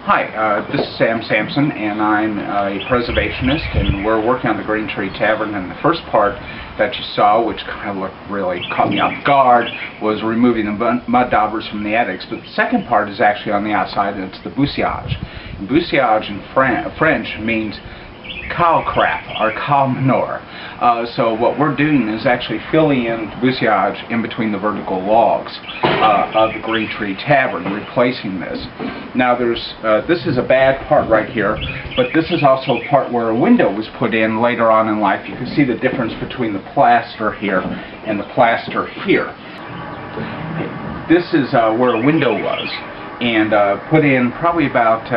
Hi, this is Sam Sampson, and I'm a preservationist, and we're working on the Green Tree Tavern. And the first part that you saw, which kind of really caught me off guard, was removing the mud daubers from the attics. But the second part is actually on the outside, and it's the bouseloge. And bouseloge in French means cow crap, or cow manure. So what we're doing is actually filling in bouseloge in between the vertical logs of the Green Tree Tavern, replacing this. Now this is a bad part right here, but this is also a part where a window was put in later on in life. You can see the difference between the plaster here and the plaster here. This is where a window was, and put in probably about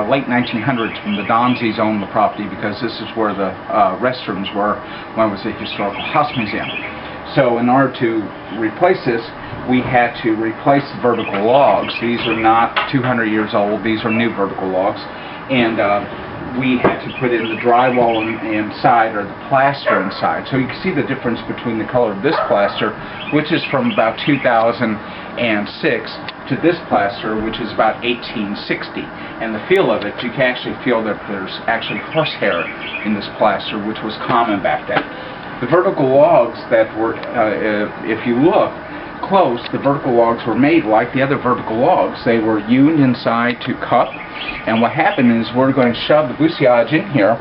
late 1900s when the Donzis owned the property, because this is where the restrooms were when it was a historical house museum. So in order to replace this, we had to replace the vertical logs. These are not 200 years old, these are new vertical logs, and we had to put in the drywall inside, or the plaster inside. So you can see the difference between the color of this plaster, which is from about 2006, to this plaster, which is about 1860. And the feel of it, you can actually feel that there's actually horsehair in this plaster, which was common back then. The vertical logs that were, if you look close, the vertical logs were made like the other vertical logs. They were hewn inside to cup, and what happened is we're going to shove the bouseloge in here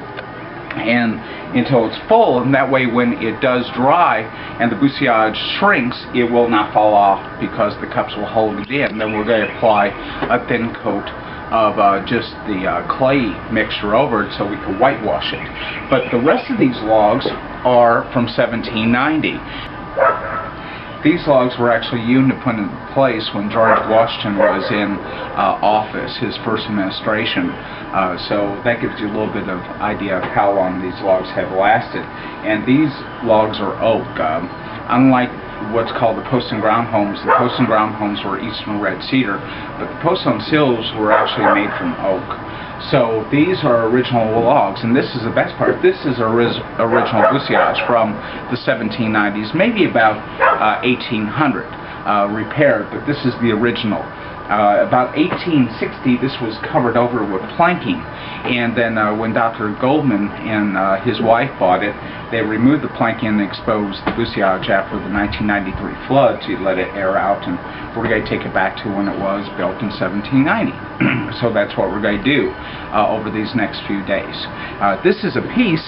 and until it's full, and that way when it does dry and the bouseloge shrinks, it will not fall off because the cups will hold it in. Then we're going to apply a thin coat of just the clay mixture over it so we can whitewash it. But the rest of these logs are from 1790. These logs were actually hewn to put in place when George Washington was in office, his first administration. So that gives you a little bit of idea of how long these logs have lasted. And these logs are oak. Unlike what's called the post and ground homes, the post and ground homes were eastern red cedar, but the posts on sills were actually made from oak. So these are original logs, and this is the best part. This is original bouseloge from the 1790s, maybe about 1800, repaired, but this is the original. About 1860, this was covered over with planking, and then when Dr. Goldman and his wife bought it, they removed the planking and exposed the bouseloge after the 1993 flood to let it air out, and we're going to take it back to when it was built in 1790. So that's what we're going to do over these next few days. This is a piece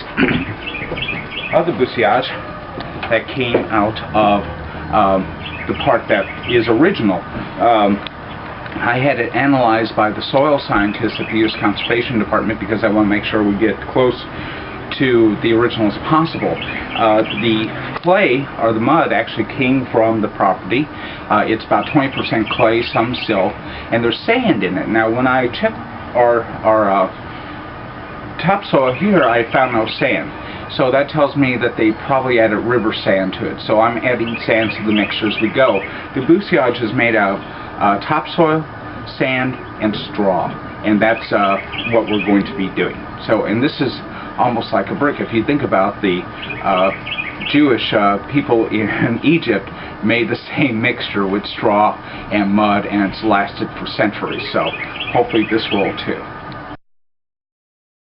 of the bouseloge that came out of the part that is original. I had it analyzed by the soil scientists at the U.S. Conservation Department because I want to make sure we get close to the original as possible. The clay, or the mud, actually came from the property. It's about 20% clay, some silt, and there's sand in it. Now when I checked our topsoil here, I found no sand. So that tells me that they probably added river sand to it. So I'm adding sand to the mixture as we go. The bouseloge is made out of topsoil, sand, and straw, and that's what we're going to be doing. So, and this is almost like a brick. If you think about the Jewish people in Egypt made the same mixture with straw and mud, and it's lasted for centuries. So hopefully this will too.